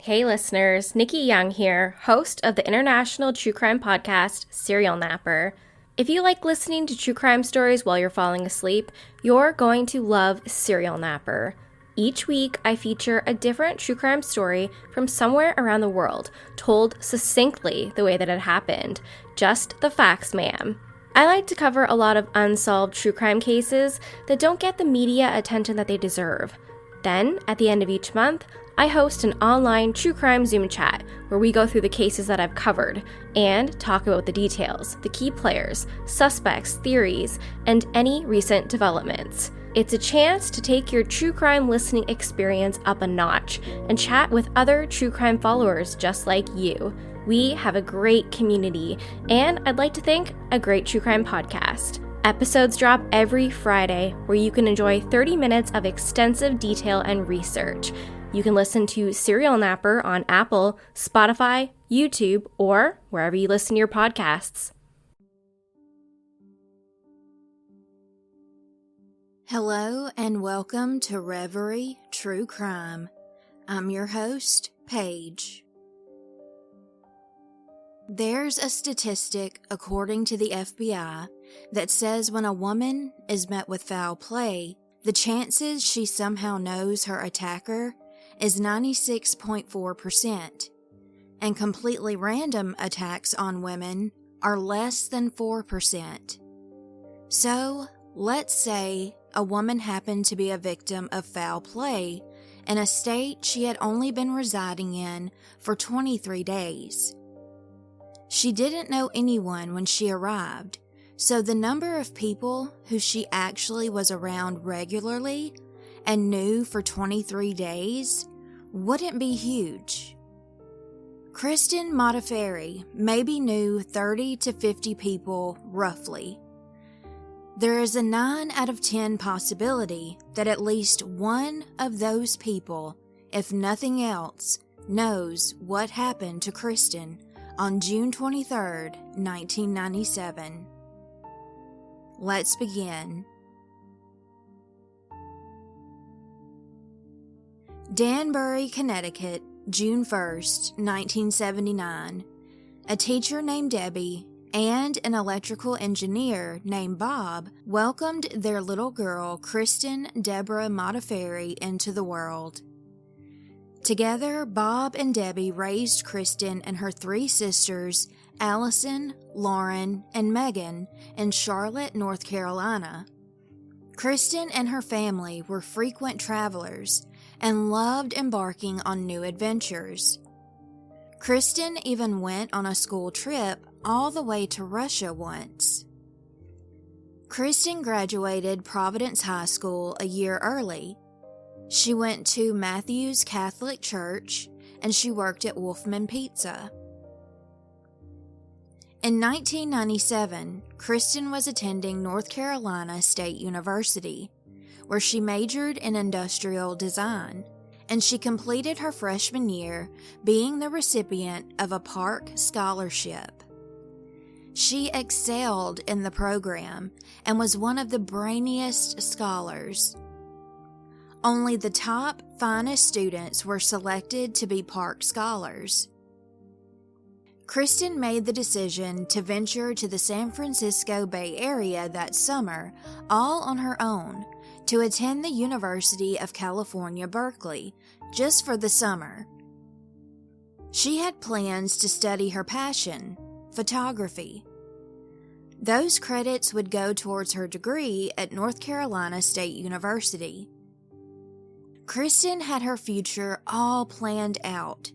Hey listeners, Nikki Young here, host of the international true crime podcast, Serial Napper. If you like listening to true crime stories while you're falling asleep, you're going to love Serial Napper. Each week, I feature a different true crime story from somewhere around the world, told succinctly the way that it happened. Just the facts, ma'am. I like to cover a lot of unsolved true crime cases that don't get the media attention that they deserve. Then, at the end of each month, I host an online true crime Zoom chat where we go through the cases that I've covered and talk about the details, the key players, suspects, theories, and any recent developments. It's a chance to take your true crime listening experience up a notch and chat with other true crime followers just like you. We have a great community, and I'd like to think a great true crime podcast. Episodes drop every Friday where you can enjoy 30 minutes of extensive detail and research. You can listen to Serial Napper on Apple, Spotify, YouTube, or wherever you listen to your podcasts. Hello and welcome to Reverie True Crime. I'm your host, Paige. There's a statistic, according to the FBI, that says when a woman is met with foul play, the chances she somehow knows her attacker is 96.4%, and completely random attacks on women are less than 4%. So, let's say a woman happened to be a victim of foul play in a state she had only been residing in for 23 days. She didn't know anyone when she arrived, so the number of people who she actually was around regularly and knew for 23 days wouldn't be huge. Kristen Modafferi maybe knew 30 to 50 people roughly. There is a 9 out of 10 possibility that at least one of those people, if nothing else, knows what happened to Kristen on June 23, 1997. Let's begin. Danbury, Connecticut, June 1st, 1979. A teacher named Debbie and an electrical engineer named Bob welcomed their little girl, Kristen Deborah Modafferi, into the world. Together, Bob and Debbie raised Kristen and her 3 sisters, Allison, Lauren, and Megan, in Charlotte, North Carolina. Kristen and her family were frequent travelers and loved embarking on new adventures. Kristen even went on a school trip all the way to Russia once. Kristen graduated Providence High School a year early. She went to Matthews Catholic Church, and she worked at Wolfman Pizza. In 1997, Kristen was attending North Carolina State University, where she majored in industrial design, and she completed her freshman year being the recipient of a Park Scholarship. She excelled in the program and was one of the brainiest scholars. Only the top, finest students were selected to be Park Scholars. Kristen made the decision to venture to the San Francisco Bay Area that summer all on her own to attend the University of California, Berkeley, just for the summer. She had plans to study her passion, photography. Those credits would go towards her degree at North Carolina State University. Kristen had her future all planned out.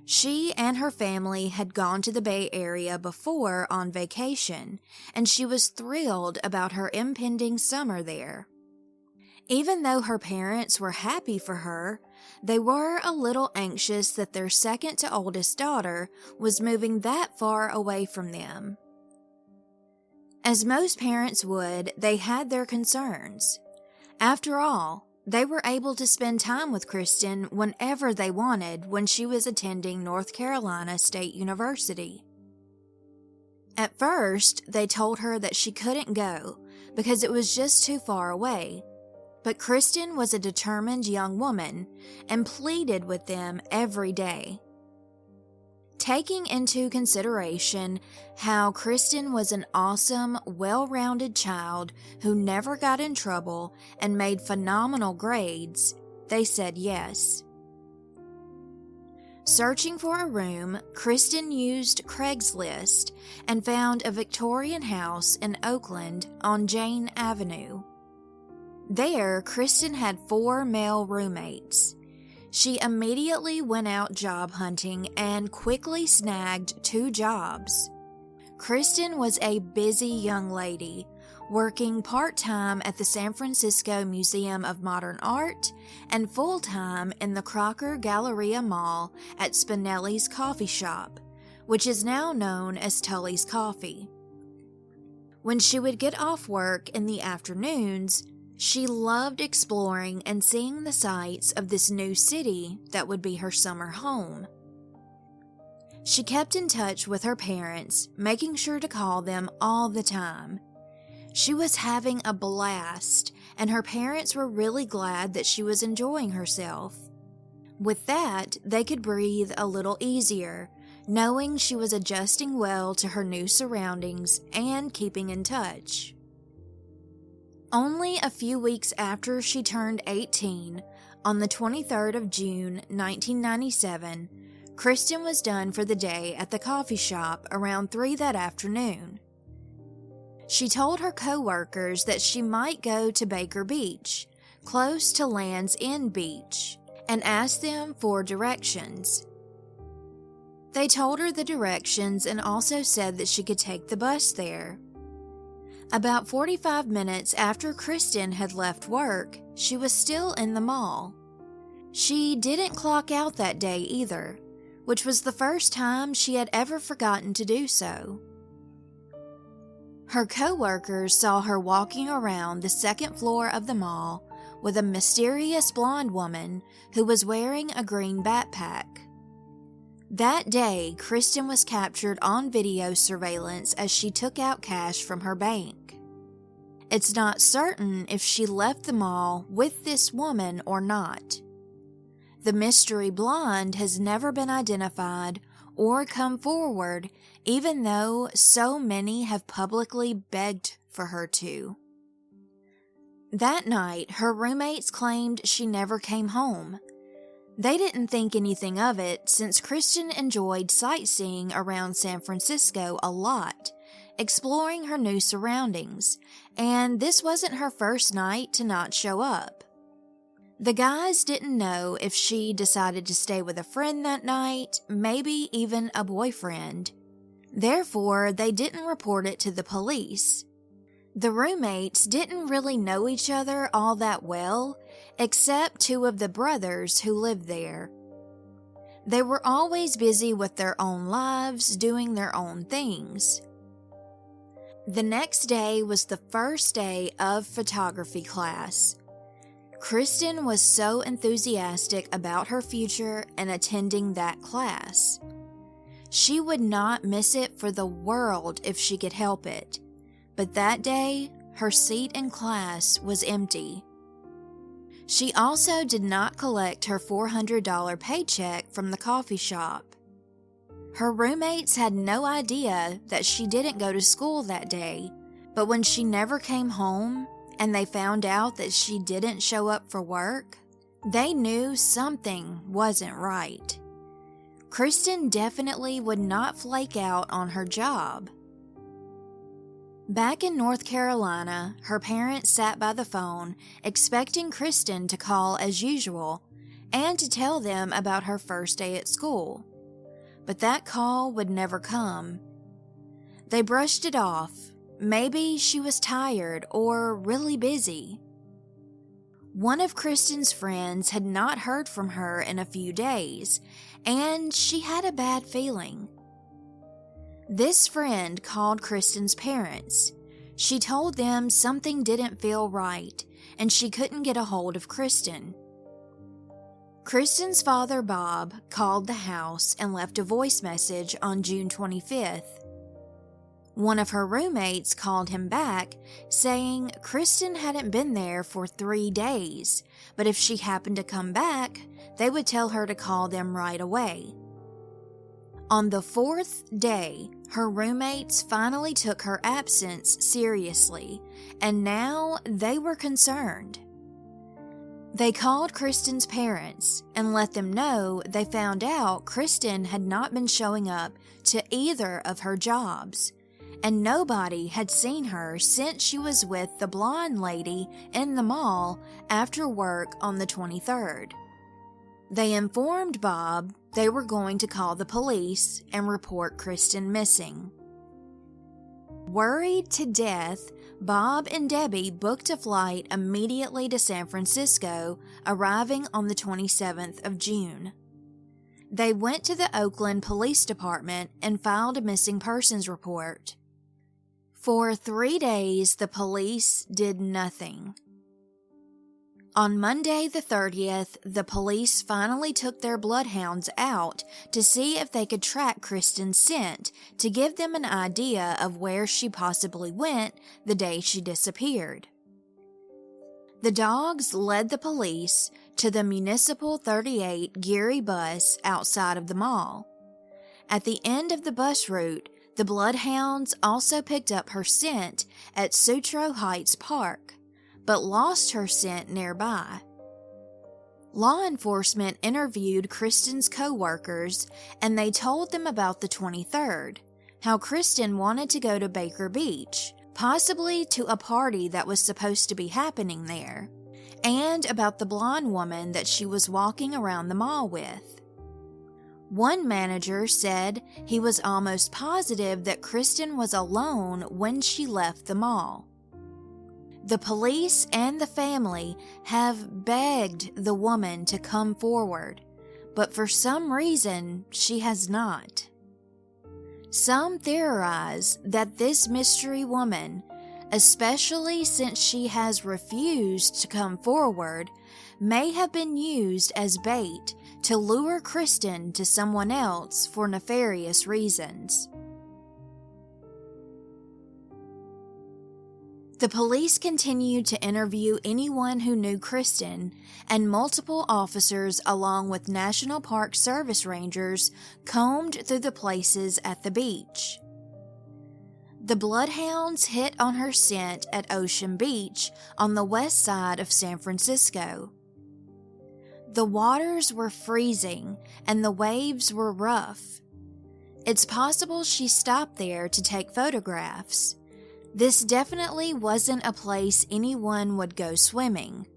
She and her family had gone to the Bay Area before on vacation, and she was thrilled about her impending summer there. Even though her parents were happy for her, they were a little anxious that their second to oldest daughter was moving that far away from them. As most parents would, they had their concerns. After all, they were able to spend time with Kristen whenever they wanted when she was attending North Carolina State University. At first, they told her that she couldn't go because it was just too far away. But Kristen was a determined young woman and pleaded with them every day. Taking into consideration how Kristen was an awesome, well-rounded child who never got in trouble and made phenomenal grades, they said yes. Searching for a room, Kristen used Craigslist and found a Victorian house in Oakland on Jane Avenue. There, Kristen had 4 male roommates. She immediately went out job hunting and quickly snagged 2 jobs. Kristen was a busy young lady, working part-time at the San Francisco Museum of Modern Art and full-time in the Crocker Galleria Mall at Spinelli's Coffee Shop, which is now known as Tully's Coffee. When she would get off work in the afternoons, she loved exploring and seeing the sights of this new city that would be her summer home. She kept in touch with her parents, making sure to call them all the time. She was having a blast, and her parents were really glad that she was enjoying herself. With that, they could breathe a little easier, knowing she was adjusting well to her new surroundings and keeping in touch. Only a few weeks after she turned 18, on the 23rd of June, 1997, Kristen was done for the day at the coffee shop around 3 that afternoon. She told her co-workers that she might go to Baker Beach, close to Land's End Beach, and asked them for directions. They told her the directions and also said that she could take the bus there. About 45 minutes after Kristen had left work, she was still in the mall. She didn't clock out that day either, which was the first time she had ever forgotten to do so. Her co-workers saw her walking around the second floor of the mall with a mysterious blonde woman who was wearing a green backpack. That day, Kristen was captured on video surveillance as she took out cash from her bank. It's not certain if she left the mall with this woman or not. The mystery blonde has never been identified or come forward, even though so many have publicly begged for her to. That night, her roommates claimed she never came home. They didn't think anything of it since Kristen enjoyed sightseeing around San Francisco a lot, exploring her new surroundings, and this wasn't her first night to not show up. The guys didn't know if she decided to stay with a friend that night, maybe even a boyfriend. Therefore, they didn't report it to the police. The roommates didn't really know each other all that well, except 2 of the brothers who lived there. They were always busy with their own lives, doing their own things. The next day was the first day of photography class. Kristen was so enthusiastic about her future and attending that class. She would not miss it for the world if she could help it. But that day, her seat in class was empty. She also did not collect her $400 paycheck from the coffee shop. Her roommates had no idea that she didn't go to school that day, but when she never came home and they found out that she didn't show up for work, they knew something wasn't right. Kristen definitely would not flake out on her job. Back in North Carolina, her parents sat by the phone, expecting Kristen to call as usual and to tell them about her first day at school. But that call would never come. They brushed it off. Maybe she was tired or really busy. One of Kristen's friends had not heard from her in a few days, and she had a bad feeling. This friend called Kristen's parents. She told them something didn't feel right, and she couldn't get a hold of Kristen. Kristen's father, Bob, called the house and left a voice message on June 25th. One of her roommates called him back, saying Kristen hadn't been there for 3 days, but if she happened to come back, they would tell her to call them right away. On the 4th day, her roommates finally took her absence seriously, and now they were concerned. They called Kristen's parents and let them know they found out Kristen had not been showing up to either of her jobs, and nobody had seen her since she was with the blonde lady in the mall after work on the 23rd. They informed Bob they were going to call the police and report Kristen missing. Worried to death, Bob and Debbie booked a flight immediately to San Francisco, arriving on the 27th of June. They went to the Oakland Police Department and filed a missing persons report. For 3 days, the police did nothing. On Monday the 30th, the police finally took their bloodhounds out to see if they could track Kristen's scent to give them an idea of where she possibly went the day she disappeared. The dogs led the police to the Municipal 38 Geary bus outside of the mall. At the end of the bus route, the bloodhounds also picked up her scent at Sutro Heights Park, but lost her scent nearby. Law enforcement interviewed Kristen's co-workers, and they told them about the 23rd, how Kristen wanted to go to Baker Beach, possibly to a party that was supposed to be happening there, and about the blonde woman that she was walking around the mall with. One manager said he was almost positive that Kristen was alone when she left the mall. The police and the family have begged the woman to come forward, but for some reason she has not. Some theorize that this mystery woman, especially since she has refused to come forward, may have been used as bait to lure Kristen to someone else for nefarious reasons. The police continued to interview anyone who knew Kristen, and multiple officers along with National Park Service rangers combed through the places at the beach. The bloodhounds hit on her scent at Ocean Beach on the west side of San Francisco. The waters were freezing and the waves were rough. It's possible she stopped there to take photographs. This definitely wasn't a place anyone would go swimming.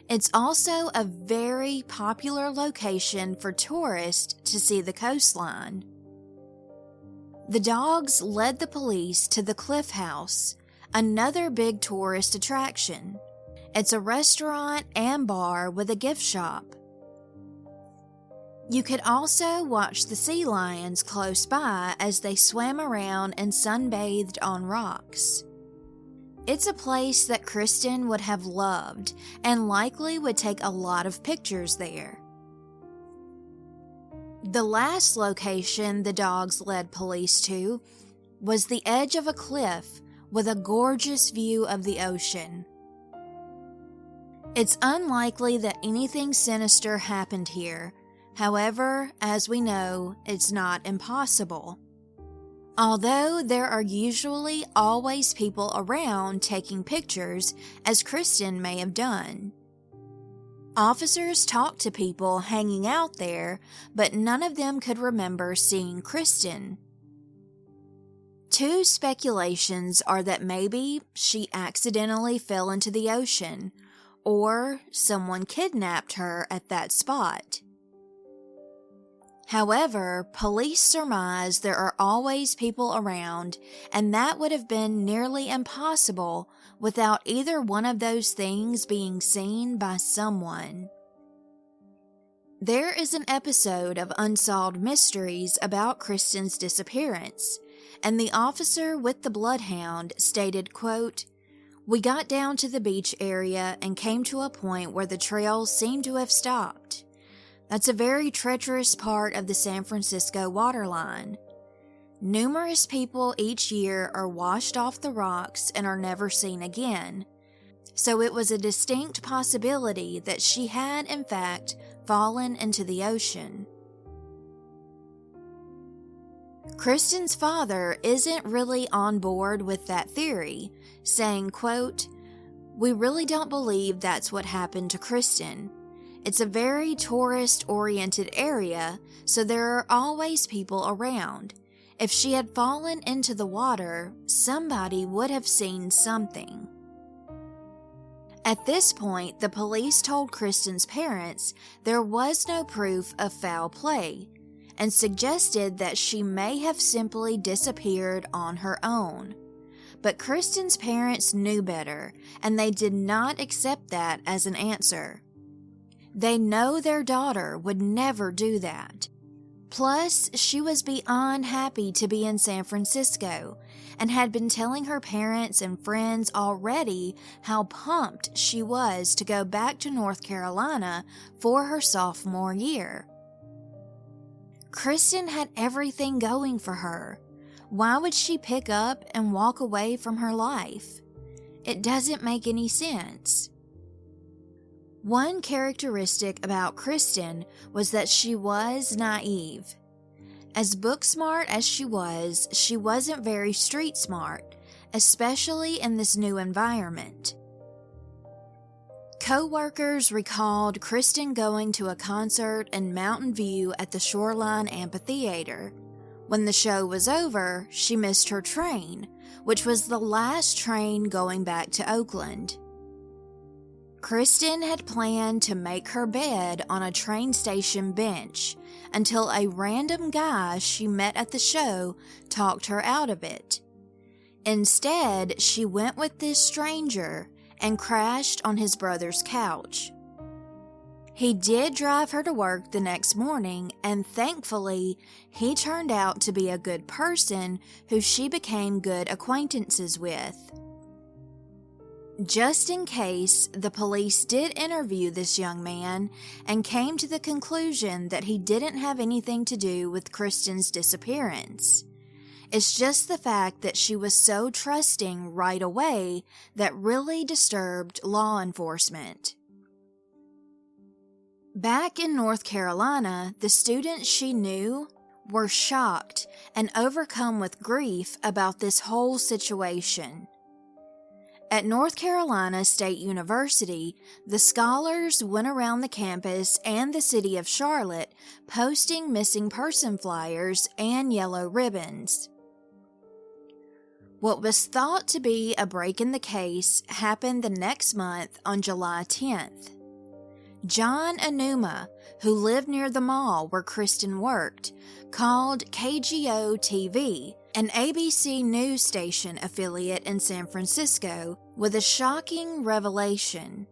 It's also a very popular location for tourists to see the coastline. The dogs led the police to the Cliff House, another big tourist attraction. It's a restaurant and bar with a gift shop. You could also watch the sea lions close by as they swam around and sunbathed on rocks. It's a place that Kristen would have loved and likely would take a lot of pictures there. The last location the dogs led police to was the edge of a cliff with a gorgeous view of the ocean. It's unlikely that anything sinister happened here. However, as we know, it's not impossible. Although there are usually always people around taking pictures, as Kristen may have done. Officers talked to people hanging out there, but none of them could remember seeing Kristen. Two speculations are that maybe she accidentally fell into the ocean, or someone kidnapped her at that spot. However, police surmise there are always people around, and that would have been nearly impossible without either one of those things being seen by someone. There is an episode of Unsolved Mysteries about Kristen's disappearance, and the officer with the bloodhound stated, quote, "We got down to the beach area and came to a point where the trail seemed to have stopped. That's a very treacherous part of the San Francisco waterline. Numerous people each year are washed off the rocks and are never seen again, so it was a distinct possibility that she had, in fact, fallen into the ocean. Kristen's father isn't really on board with that theory, saying, quote, "We really don't believe that's what happened to Kristen. It's a very tourist-oriented area, so there are always people around. If she had fallen into the water, somebody would have seen something." At this point, the police told Kristen's parents there was no proof of foul play, and suggested that she may have simply disappeared on her own. But Kristen's parents knew better, and they did not accept that as an answer. They know their daughter would never do that. Plus, she was beyond happy to be in San Francisco, and had been telling her parents and friends already how pumped she was to go back to North Carolina for her sophomore year. Kristen had everything going for her. Why would she pick up and walk away from her life? It doesn't make any sense. One characteristic about Kristen was that she was naive. As book smart as she wasn't very street smart, especially in this new environment. Co-workers recalled Kristen going to a concert in Mountain View at the Shoreline Amphitheater. When the show was over, she missed her train, which was the last train going back to Oakland. Kristen had planned to make her bed on a train station bench until a random guy she met at the show talked her out of it. Instead, she went with this stranger and crashed on his brother's couch. He did drive her to work the next morning, and thankfully, he turned out to be a good person who she became good acquaintances with. Just in case, the police did interview this young man and came to the conclusion that he didn't have anything to do with Kristen's disappearance. It's just the fact that she was so trusting right away that really disturbed law enforcement. Back in North Carolina, the students she knew were shocked and overcome with grief about this whole situation. At North Carolina State University, the scholars went around the campus and the city of Charlotte posting missing person flyers and yellow ribbons. What was thought to be a break in the case happened the next month on July 10th. John Anuma, who lived near the mall where Kristen worked, called KGO-TV, an ABC news station affiliate in San Francisco, with a shocking revelation.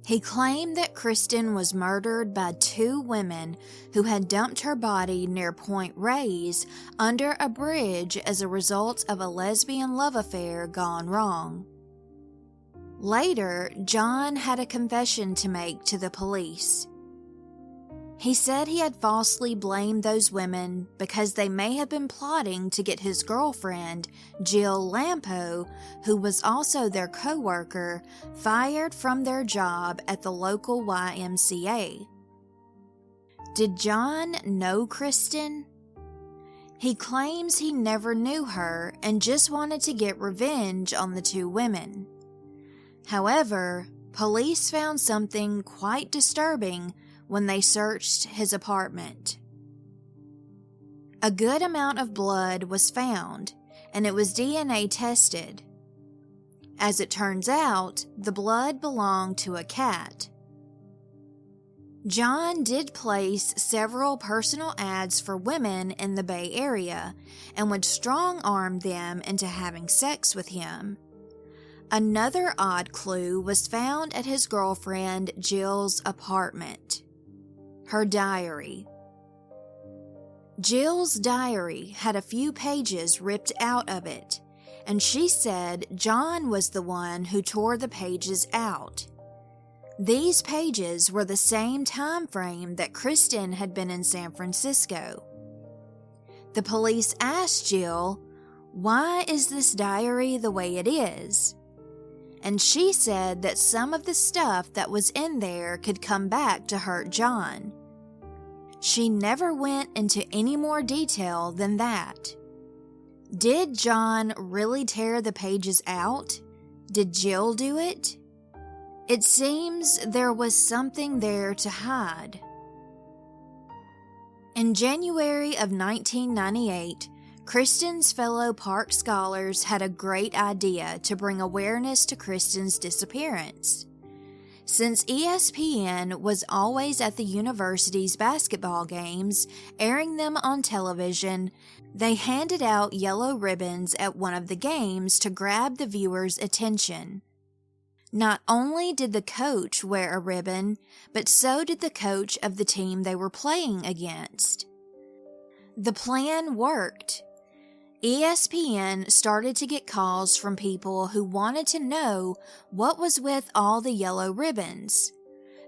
He claimed that Kristen was murdered by two women who had dumped her body near Point Reyes under a bridge as a result of a lesbian love affair gone wrong. Later, John had a confession to make to the police. He said he had falsely blamed those women because they may have been plotting to get his girlfriend, Jill Lampo, who was also their co-worker, fired from their job at the local YMCA. Did John know Kristen? He claims he never knew her and just wanted to get revenge on the two women. However, police found something quite disturbing when they searched his apartment. A good amount of blood was found, and it was DNA tested. As it turns out, the blood belonged to a cat. John did place several personal ads for women in the Bay Area and would strong-arm them into having sex with him. Another odd clue was found at his girlfriend Jill's apartment. Her diary. Jill's diary had a few pages ripped out of it, and she said John was the one who tore the pages out. These pages were the same time frame that Kristen had been in San Francisco. The police asked Jill, "Why is this diary the way it is?" And she said that some of the stuff that was in there could come back to hurt John. She never went into any more detail than that. Did John really tear the pages out? Did Jill do it? It seems there was something there to hide. In January of 1998, Kristen's fellow Park scholars had a great idea to bring awareness to Kristen's disappearance. Since ESPN was always at the university's basketball games, airing them on television, they handed out yellow ribbons at one of the games to grab the viewers' attention. Not only did the coach wear a ribbon, but so did the coach of the team they were playing against. The plan worked. ESPN started to get calls from people who wanted to know what was with all the yellow ribbons.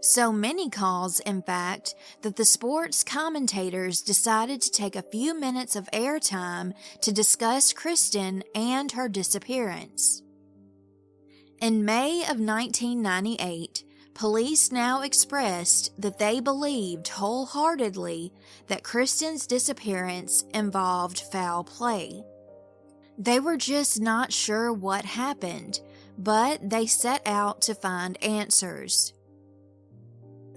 So many calls, in fact, that the sports commentators decided to take a few minutes of airtime to discuss Kristen and her disappearance. In May of 1998, police now expressed that they believed wholeheartedly that Kristen's disappearance involved foul play. They were just not sure what happened, but they set out to find answers.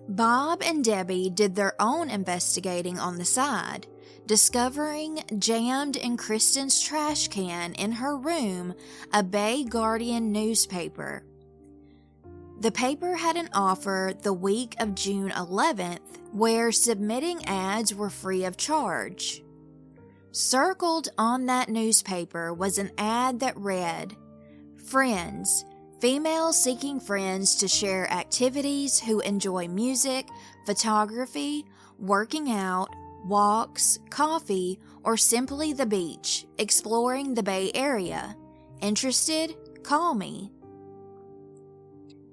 Bob and Debbie did their own investigating on the side, discovering jammed in Kristen's trash can in her room a Bay Guardian newspaper. The paper had an offer the week of June 11th where submitting ads were free of charge. Circled on that newspaper was an ad that read, "Friends, females seeking friends to share activities who enjoy music, photography, working out, walks, coffee, or simply the beach, exploring the Bay Area. Interested? Call me."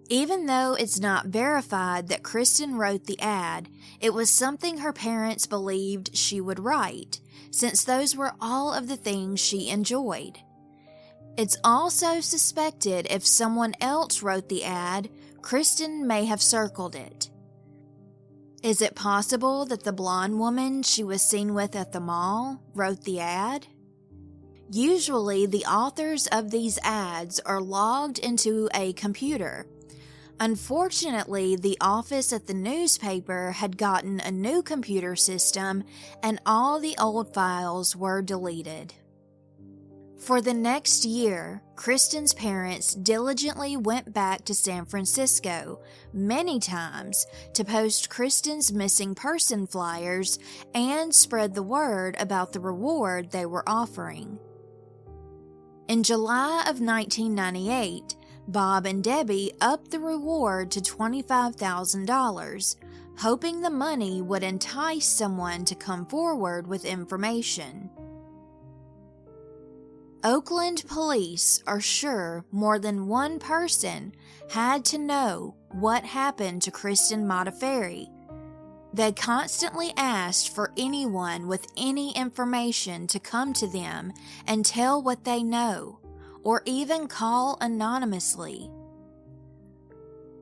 Even though it's not verified that Kristen wrote the ad, it was something her parents believed she would write, since those were all of the things she enjoyed. It's also suspected if someone else wrote the ad, Kristen may have circled it. Is it possible that the blonde woman she was seen with at the mall wrote the ad? Usually, the authors of these ads are logged into a computer. Unfortunately, the office at the newspaper had gotten a new computer system and all the old files were deleted. For the next year, Kristen's parents diligently went back to San Francisco many times to post Kristen's missing person flyers and spread the word about the reward they were offering. In July of 1998, Bob and Debbie upped the reward to $25,000, hoping the money would entice someone to come forward with information. Oakland police are sure more than one person had to know what happened to Kristen Modafferi. They constantly asked for anyone with any information to come to them and tell what they know, or even call anonymously.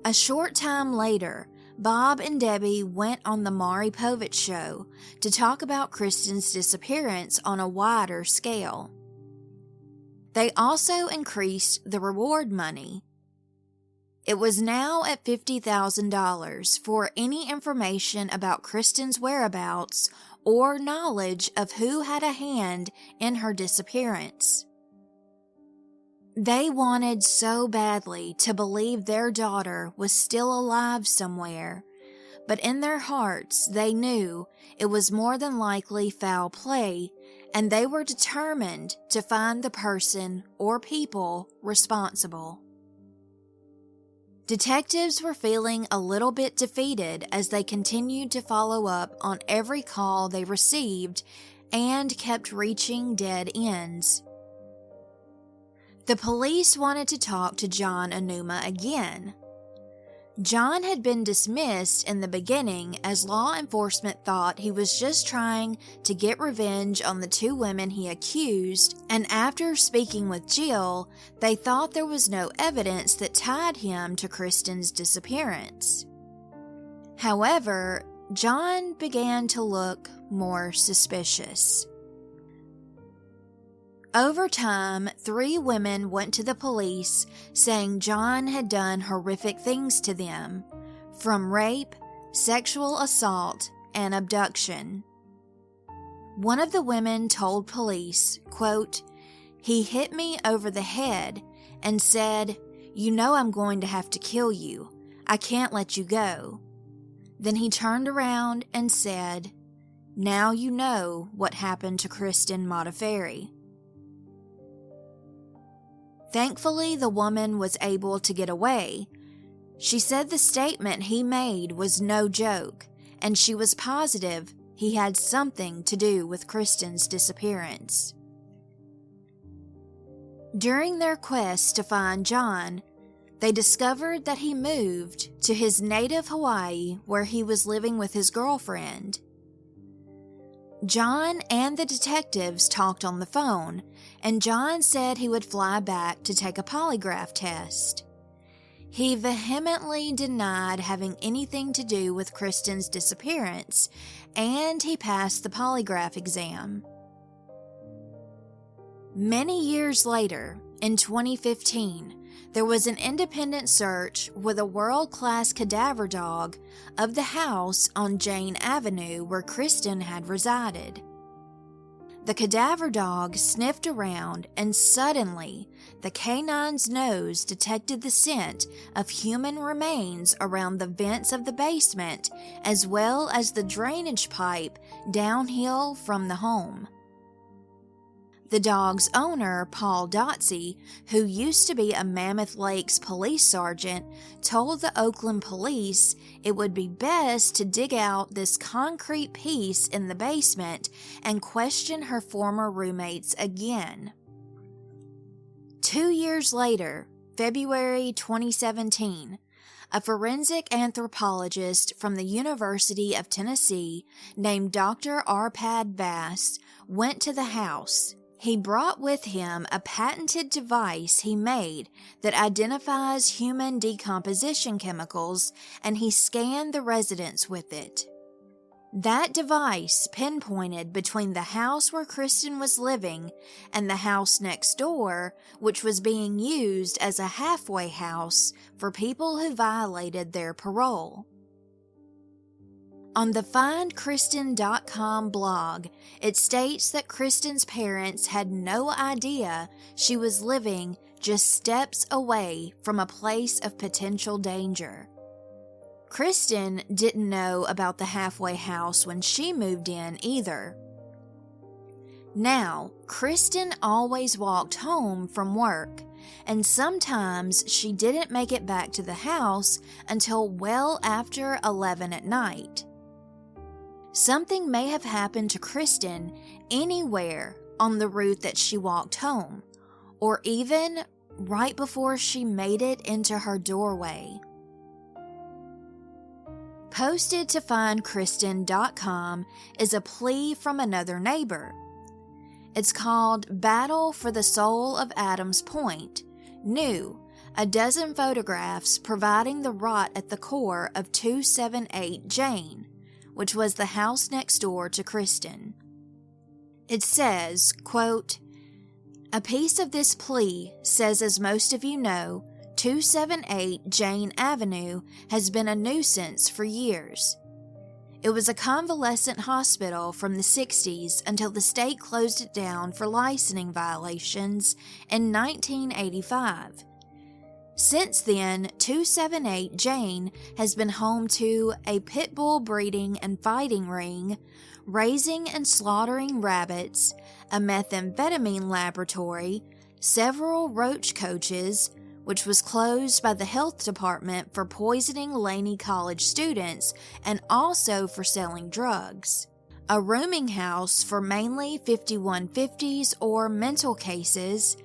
A short time later, Bob and Debbie went on the Maury Povich show to talk about Kristen's disappearance on a wider scale. They also increased the reward money. It was now at $50,000 for any information about Kristen's whereabouts or knowledge of who had a hand in her disappearance. They wanted so badly to believe their daughter was still alive somewhere, but in their hearts they knew it was more than likely foul play, and they were determined to find the person or people responsible. Detectives were feeling a little bit defeated as they continued to follow up on every call they received and kept reaching dead ends. The police wanted to talk to John Enuma again. John had been dismissed in the beginning as law enforcement thought he was just trying to get revenge on the two women he accused, and after speaking with Jill, they thought there was no evidence that tied him to Kristen's disappearance. However, John began to look more suspicious. Over time, 3 women went to the police saying John had done horrific things to them, from rape, sexual assault, and abduction. One of the women told police, quote, "He hit me over the head and said, 'You know I'm going to have to kill you. I can't let you go.' Then he turned around and said, 'Now you know what happened to Kristen Modafferi.'" Thankfully, the woman was able to get away. She said the statement he made was no joke, and she was positive he had something to do with Kristen's disappearance. During their quest to find John, they discovered that he moved to his native Hawaii, where he was living with his girlfriend. John and the detectives talked on the phone, and John said he would fly back to take a polygraph test. He vehemently denied having anything to do with Kristen's disappearance, and he passed the polygraph exam. Many years later, in 2015, there was an independent search with a world-class cadaver dog of the house on Jane Avenue where Kristen had resided. The cadaver dog sniffed around, and suddenly the canine's nose detected the scent of human remains around the vents of the basement, as well as the drainage pipe downhill from the home. The dog's owner, Paul Dotsey, who used to be a Mammoth Lakes police sergeant, told the Oakland police it would be best to dig out this concrete piece in the basement and question her former roommates again. 2 years later, February 2017, a forensic anthropologist from the University of Tennessee named Dr. Arpad Bass went to the house. He brought with him a patented device he made that identifies human decomposition chemicals, and he scanned the residence with it. That device pinpointed between the house where Kristen was living and the house next door, which was being used as a halfway house for people who violated their parole. On the FindKristen.com blog, it states that Kristen's parents had no idea she was living just steps away from a place of potential danger. Kristen didn't know about the halfway house when she moved in either. Now, Kristen always walked home from work, and sometimes she didn't make it back to the house until well after 11 at night. Something may have happened to Kristen anywhere on the route that she walked home, or even right before she made it into her doorway. Posted to FindKristen.com is a plea from another neighbor. It's called Battle for the Soul of Adams Point. New, a dozen photographs providing the rot at the core of 278 Jane, which was the house next door to Kristen. It says, quote, "A piece of this plea says, as most of you know, 278 Jane Avenue has been a nuisance for years. It was a convalescent hospital from the 60s until the state closed it down for licensing violations in 1985. Since then, 278 Jane has been home to a pit bull breeding and fighting ring, raising and slaughtering rabbits, a methamphetamine laboratory, several roach coaches, which was closed by the health department for poisoning Laney College students and also for selling drugs, a rooming house for mainly 5150s or mental cases,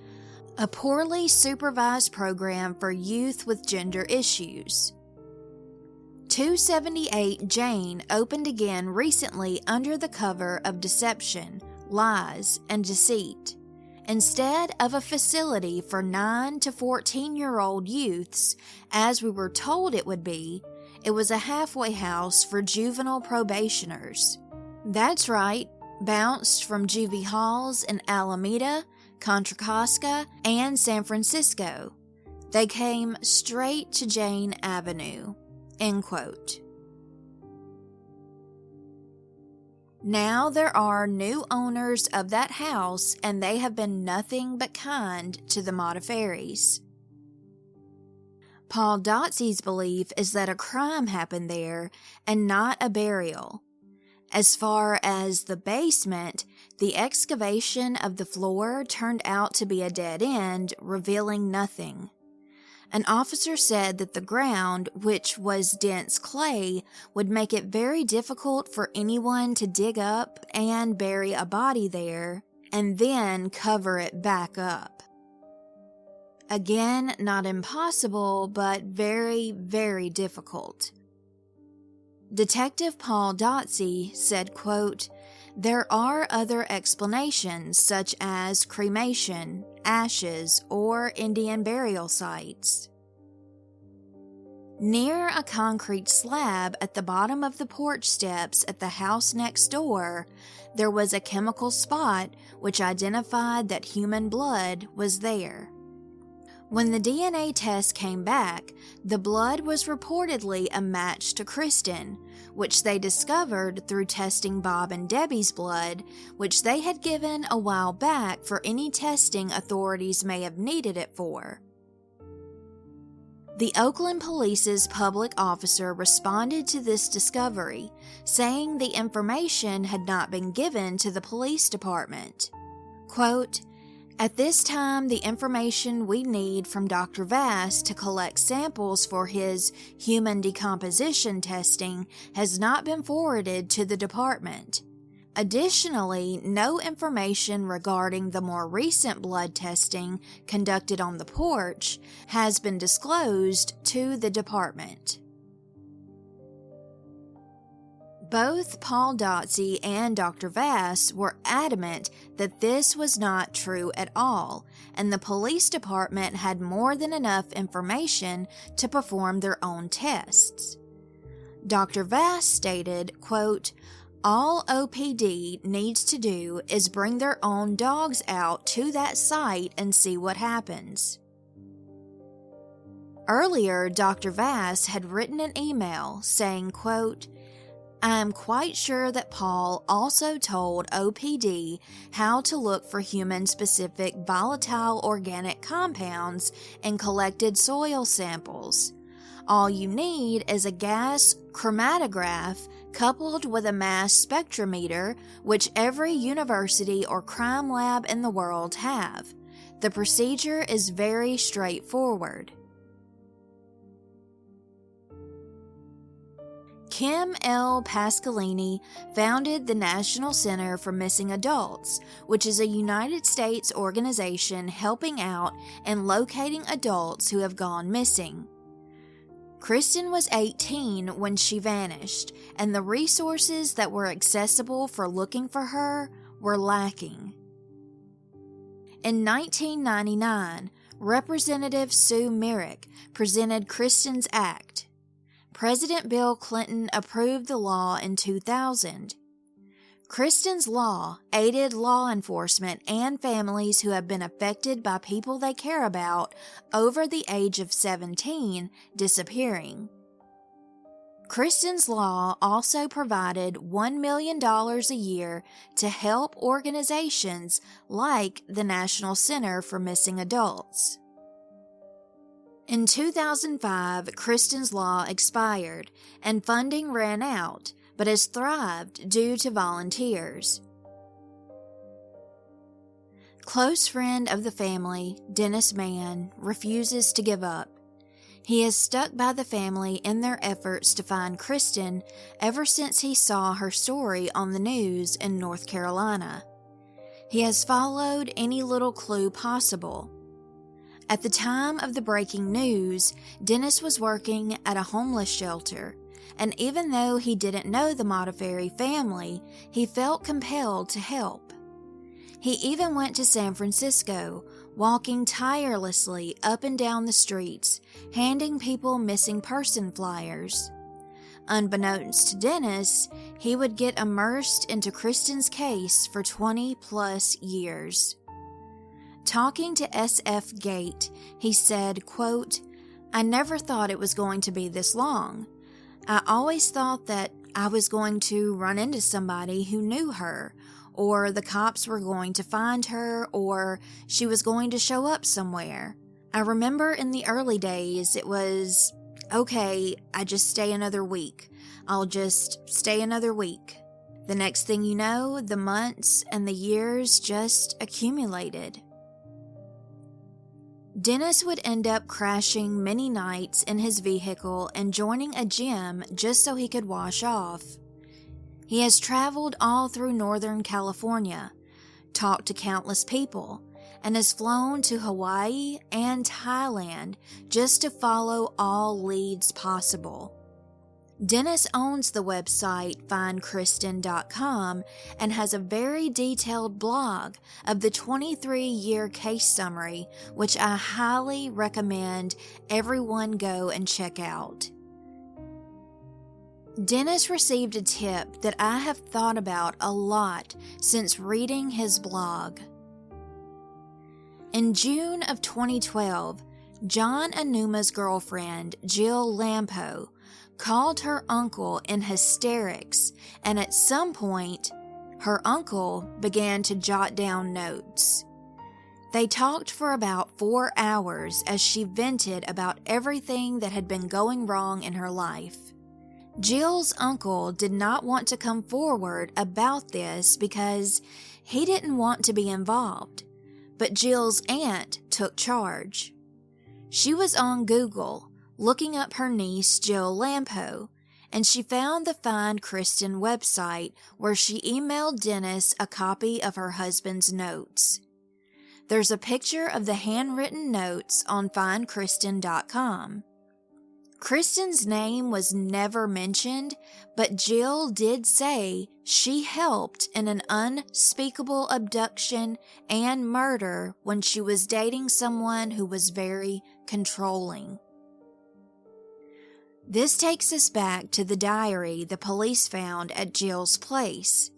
a poorly supervised program for youth with gender issues. 278 Jane opened again recently under the cover of deception, lies, and deceit. Instead of a facility for 9 to 14-year-old youths, as we were told it would be, it was a halfway house for juvenile probationers. That's right, bounced from juvie halls in Alameda, Contra Costa, and San Francisco. They came straight to Jane Avenue." End quote. Now there are new owners of that house, and they have been nothing but kind to the Modafferis. Paul Dotsey's belief is that a crime happened there and not a burial. As far as the basement, the excavation of the floor turned out to be a dead end, revealing nothing. An officer said that the ground, which was dense clay, would make it very difficult for anyone to dig up and bury a body there, and then cover it back up. Again, not impossible, but very, very difficult. Detective Paul Dotsey said, quote, "There are other explanations such as cremation, ashes, or Indian burial sites." Near a concrete slab at the bottom of the porch steps at the house next door, there was a chemical spot which identified that human blood was there. When the DNA test came back, the blood was reportedly a match to Kristen, which they discovered through testing Bob and Debbie's blood, which they had given a while back for any testing authorities may have needed it for. The Oakland Police's public officer responded to this discovery, saying the information had not been given to the police department. Quote, "At this time, the information we need from Dr. Vass to collect samples for his human decomposition testing has not been forwarded to the department. Additionally, no information regarding the more recent blood testing conducted on the porch has been disclosed to the department." Both Paul Dotsey and Dr. Vass were adamant that this was not true at all, and the police department had more than enough information to perform their own tests. Dr. Vass stated, quote, "All OPD needs to do is bring their own dogs out to that site and see what happens." Earlier, Dr. Vass had written an email saying, quote, "I am quite sure that Paul also told OPD how to look for human-specific volatile organic compounds and collected soil samples. All you need is a gas chromatograph coupled with a mass spectrometer, which every university or crime lab in the world have. The procedure is very straightforward." Kim L. Pasqualini founded the National Center for Missing Adults, which is a United States organization helping out and locating adults who have gone missing. Kristen was 18 when she vanished, and the resources that were accessible for looking for her were lacking. In 1999, Representative Sue Merrick presented Kristen's Act. President Bill Clinton approved the law in 2000. Kristen's law aided law enforcement and families who have been affected by people they care about over the age of 17 disappearing. Kristen's law also provided $1 million a year to help organizations like the National Center for Missing Adults. In 2005, Kristen's law expired and funding ran out, but has thrived due to volunteers. Close friend of the family, Dennis Mann, refuses to give up. He has stuck by the family in their efforts to find Kristen ever since he saw her story on the news in North Carolina. He has followed any little clue possible. At the time of the breaking news, Dennis was working at a homeless shelter, and even though he didn't know the Modafferi family, he felt compelled to help. He even went to San Francisco, walking tirelessly up and down the streets, handing people missing person flyers. Unbeknownst to Dennis, he would get immersed into Kristen's case for 20-plus years. Talking to SF Gate, he said, quote, "I never thought it was going to be this long. I always thought that I was going to run into somebody who knew her, or the cops were going to find her, or she was going to show up somewhere. I remember in the early days it was, okay, I just stay another week. I'll just stay another week. The next thing you know, the months and the years just accumulated." Dennis would end up crashing many nights in his vehicle and joining a gym just so he could wash off. He has traveled all through Northern California, talked to countless people, and has flown to Hawaii and Thailand just to follow all leads possible. Dennis owns the website findkristen.com and has a very detailed blog of the 23-year case summary, which I highly recommend everyone go and check out. Dennis received a tip that I have thought about a lot since reading his blog. In June of 2012, John Anuma's girlfriend, Jill Lampo, called her uncle in hysterics, and at some point, her uncle began to jot down notes. They talked for about 4 hours as she vented about everything that had been going wrong in her life. Jill's uncle did not want to come forward about this because he didn't want to be involved, but Jill's aunt took charge. She was on Google, looking up her niece Jill Lampo, and she found the Find Kristen website where she emailed Dennis a copy of her husband's notes. There's a picture of the handwritten notes on findkristen.com. Kristen's name was never mentioned, but Jill did say she helped in an unspeakable abduction and murder when she was dating someone who was very controlling. This takes us back to the diary the police found at Jill's place.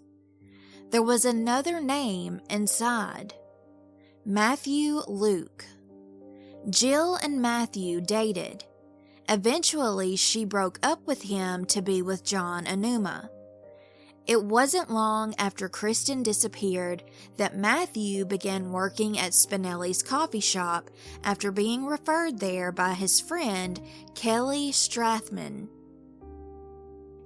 There was another name inside: Matthew Luke. Jill and Matthew dated. Eventually, she broke up with him to be with John Anuma. It wasn't long after Kristen disappeared that Matthew began working at Spinelli's coffee shop after being referred there by his friend Kelly Strathman.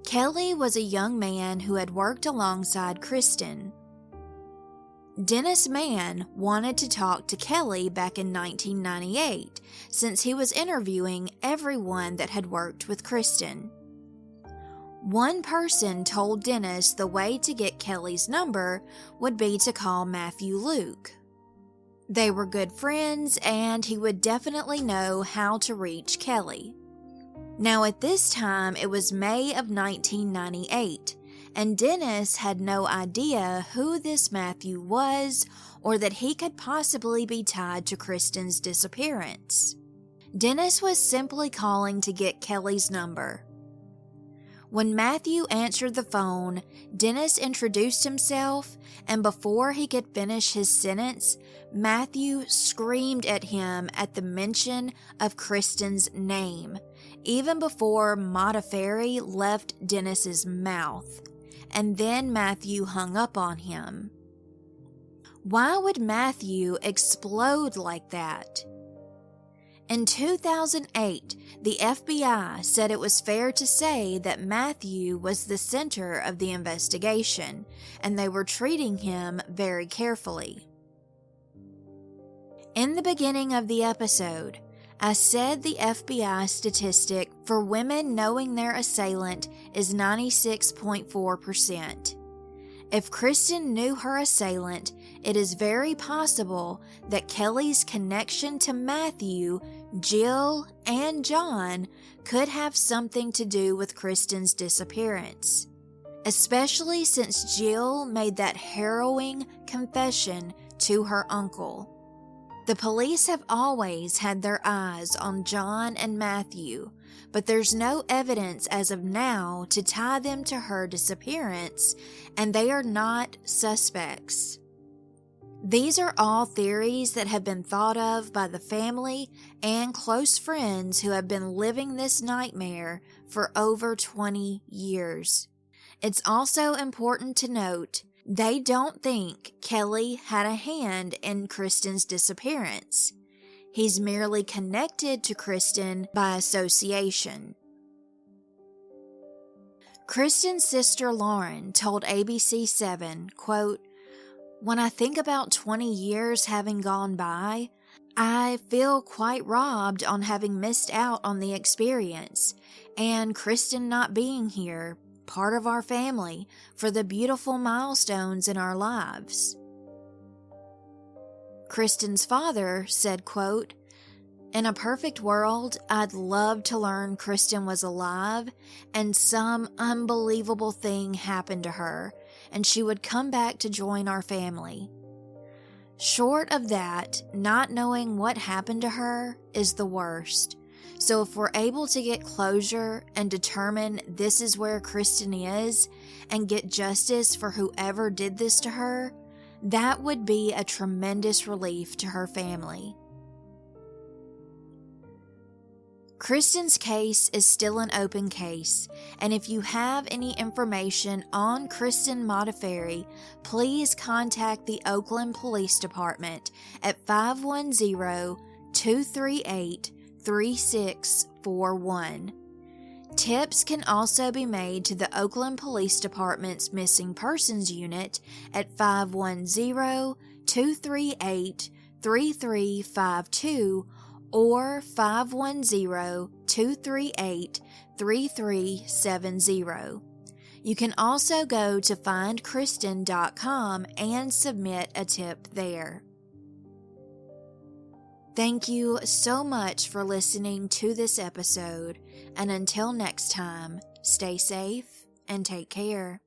Kelly was a young man who had worked alongside Kristen. Dennis Mann wanted to talk to Kelly back in 1998 since he was interviewing everyone that had worked with Kristen. One person told Dennis the way to get Kelly's number would be to call Matthew Luke. They were good friends, and he would definitely know how to reach Kelly. Now at this time, it was May of 1998, and Dennis had no idea who this Matthew was or that he could possibly be tied to Kristen's disappearance. Dennis was simply calling to get Kelly's number. When Matthew answered the phone, Dennis introduced himself, and before he could finish his sentence, Matthew screamed at him at the mention of Kristen's name, even before Modafferi left Dennis's mouth, and then Matthew hung up on him. Why would Matthew explode like that? In 2008, the FBI said it was fair to say that Matthew was the center of the investigation, and they were treating him very carefully. In the beginning of the episode, I said the FBI statistic for women knowing their assailant is 96.4%. If Kristen knew her assailant, it is very possible that Kelly's connection to Matthew Jill and John could have something to do with Kristen's disappearance, especially since Jill made that harrowing confession to her uncle. The police have always had their eyes on John and Matthew, but there's no evidence as of now to tie them to her disappearance, and they are not suspects. These are all theories that have been thought of by the family and close friends who have been living this nightmare for over 20 years. It's also important to note they don't think Kelly had a hand in Kristen's disappearance. He's merely connected to Kristen by association. Kristen's sister Lauren told ABC7, quote, "When I think about 20 years having gone by, I feel quite robbed on having missed out on the experience, and Kristen not being here, part of our family, for the beautiful milestones in our lives." Kristen's father said, quote, "In a perfect world, I'd love to learn Kristen was alive and some unbelievable thing happened to her, and she would come back to join our family. Short of that, not knowing what happened to her is the worst. So if we're able to get closure and determine this is where Kristen is and get justice for whoever did this to her, that would be a tremendous relief to her family." Kristen's case is still an open case, and if you have any information on Kristen Modafferi, please contact the Oakland Police Department at 510-238-3641. Tips can also be made to the Oakland Police Department's Missing Persons Unit at 510-238-3352 or 510-238-3370. You can also go to findkristen.com and submit a tip there. Thank you so much for listening to this episode, and until next time, stay safe and take care.